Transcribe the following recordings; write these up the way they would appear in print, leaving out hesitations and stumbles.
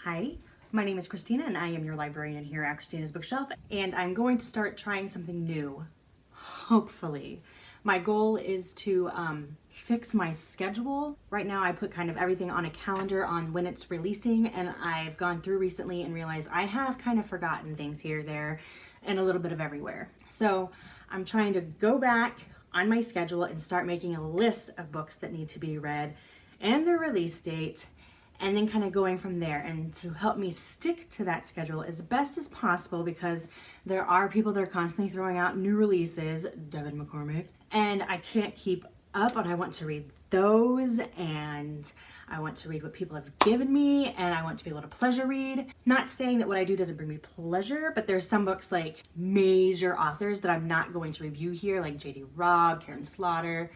Hi, my name is Christina and I am your librarian here at Christina's Bookshelf, and I'm going to start trying something new, hopefully. My goal is to fix my schedule. Right now I put kind of everything on a calendar on when it's releasing, and I've gone through recently and realized I have kind of forgotten things here, there, and a little bit of everywhere. So I'm trying to go back on my schedule and start making a list of books that need to be read and their release date, and then kind of going from there, and to help me stick to that schedule as best as possible, because there are people that are constantly throwing out new releases, Devin McCormick, and I can't keep up, and I want to read those, and I want to read what people have given me, and I want to be able to pleasure read. Not saying that what I do doesn't bring me pleasure, but there's some books like major authors that I'm not going to review here, like J.D. Robb, Karen Slaughter,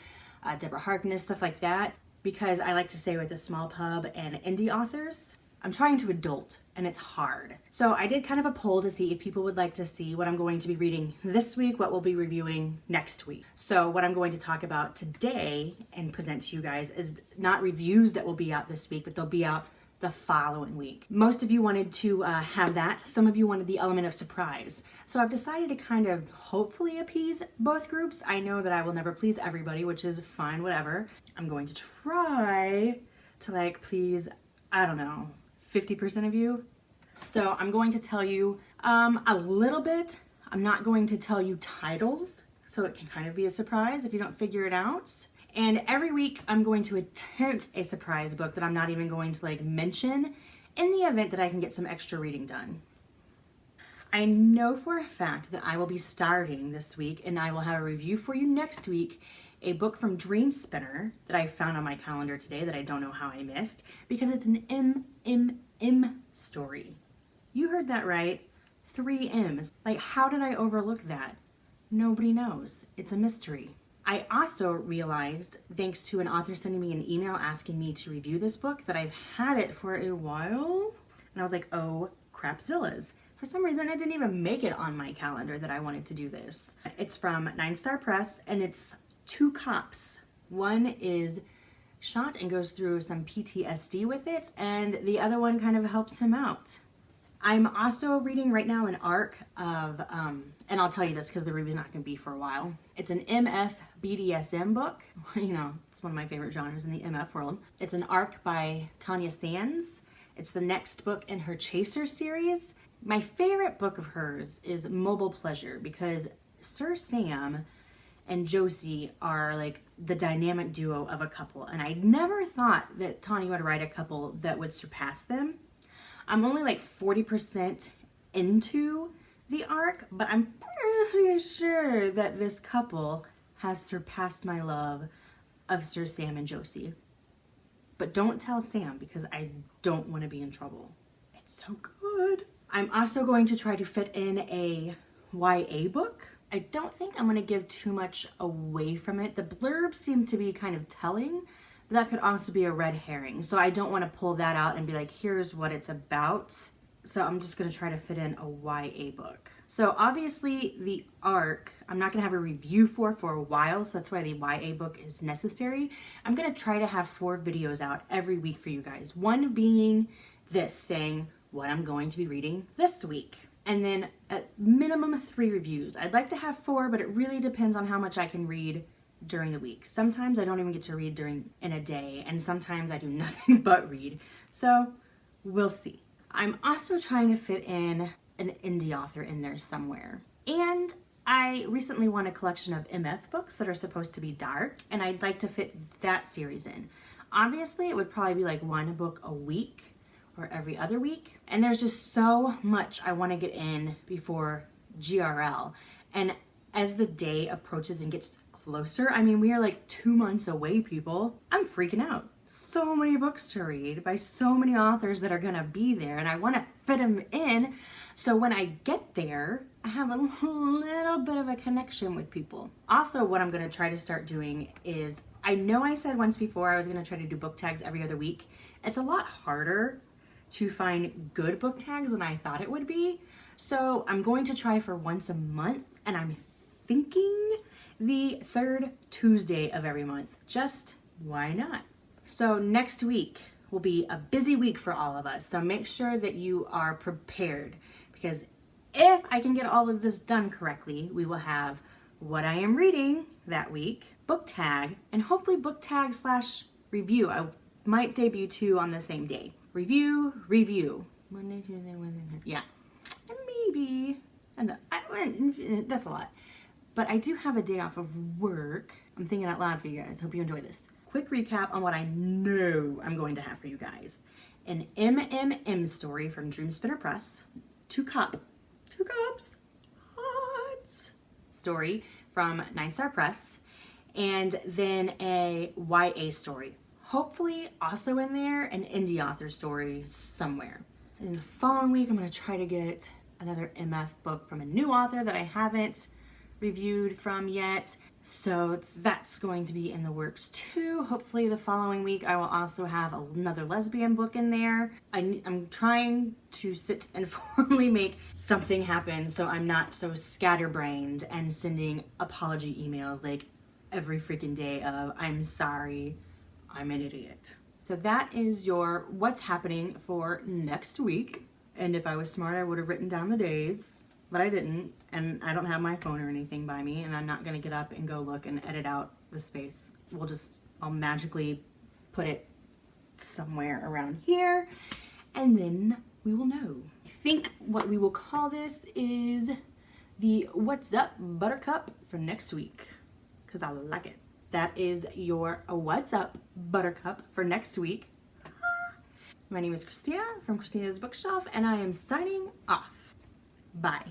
Deborah Harkness, stuff like that, because I like to stay with the small pub and indie authors. I'm trying to adult, and it's hard. So I did kind of a poll to see if people would like to see what I'm going to be reading this week, what we'll be reviewing next week. So what I'm going to talk about today and present to you guys is not reviews that will be out this week, but they'll be out the following week. Most of you wanted to have that. Some of you wanted the element of surprise. So I've decided to kind of hopefully appease both groups. I know that I will never please everybody, which is fine, whatever. I'm going to try to please, I don't know, 50% of you. So I'm going to tell you a little bit. I'm not going to tell you titles, so it can kind of be a surprise if you don't figure it out. And every week I'm going to attempt a surprise book that I'm not even going to mention, in the event that I can get some extra reading done. I know for a fact that I will be starting this week, and I will have a review for you next week, a book from Dream Spinner that I found on my calendar today that I don't know how I missed, because it's an M story. You heard that right, 3 M's. How did I overlook that? Nobody knows. It's a mystery. I also realized, thanks to an author sending me an email asking me to review this book, that I've had it for a while. And I was like, oh, crapzillas. For some reason, it didn't even make it on my calendar that I wanted to do this. It's from 9 Star Press, and it's 2 cops. One is shot and goes through some PTSD with it, and the other one kind of helps him out. I'm also reading right now an arc of, and I'll tell you this because the review's not going to be for a while. It's an MF BDSM book. You know, it's one of my favorite genres in the MF world. It's an arc by Tanya Sands. It's the next book in her Chaser series. My favorite book of hers is Mobile Pleasure, because Sir Sam and Josie are the dynamic duo of a couple, and I never thought that Tanya would write a couple that would surpass them. I'm only 40% into the arc, but I'm pretty sure that this couple has surpassed my love of Sir Sam and Josie. But don't tell Sam, because I don't want to be in trouble. It's so good. I'm also going to try to fit in a YA book. I don't think I'm going to give too much away from it. The blurbs seem to be kind of telling, but that could also be a red herring. So I don't want to pull that out and be here's what it's about. So I'm just going to try to fit in a YA book. So obviously the arc, I'm not going to have a review for a while, so that's why the YA book is necessary. I'm going to try to have 4 videos out every week for you guys. One being this, saying what I'm going to be reading this week. And then at minimum 3 reviews. I'd like to have 4, but it really depends on how much I can read during the week. Sometimes I don't even get to read in a day, and sometimes I do nothing but read. So we'll see. I'm also trying to fit in an indie author in there somewhere. And I recently won a collection of MF books that are supposed to be dark, and I'd like to fit that series in. Obviously, it would probably be 1 book a week or every other week. And there's just so much I want to get in before GRL. And as the day approaches and gets closer, I mean, we are 2 months away, people. I'm freaking out. So many books to read by so many authors that are gonna be there, and I want to fit them in, so when I get there, I have a little bit of a connection with people. Also, what I'm gonna try to start doing is, I know I said once before I was gonna try to do book tags every other week. It's a lot harder to find good book tags than I thought it would be. So I'm going to try for once a month, and I'm thinking the 3rd Tuesday of every month. Just why not? So next week, will be a busy week for all of us. So make sure that you are prepared, because if I can get all of this done correctly, we will have what I am reading that week, book tag, and hopefully book tag / review. I might debut 2 on the same day. Review. Monday, Tuesday, Wednesday. Yeah. And maybe, and that's a lot. But I do have a day off of work. I'm thinking out loud for you guys. Hope you enjoy this. Quick recap on what I know I'm going to have for you guys. An MMM story from Dream Spinner Press. 2 Cups. Hot. Story from 9 Star Press. And then a YA story. Hopefully also in there an indie author story somewhere. And the following week I'm going to try to get another MF book from a new author that I haven't reviewed from yet. So that's going to be in the works too. Hopefully the following week I will also have another lesbian book in there. I'm trying to sit and formally make something happen so I'm not so scatterbrained and sending apology emails like every freaking day of I'm sorry, I'm an idiot. So that is your what's happening for next week. And if I was smart, I would have written down the days, but I didn't. And I don't have my phone or anything by me, and I'm not gonna get up and go look and edit out the space. I'll magically put it somewhere around here, and then we will know. I think what we will call this is the What's Up Buttercup for next week, because I like it. That is your What's Up Buttercup for next week. My name is Christina from Christina's Bookshelf, and I am signing off. Bye.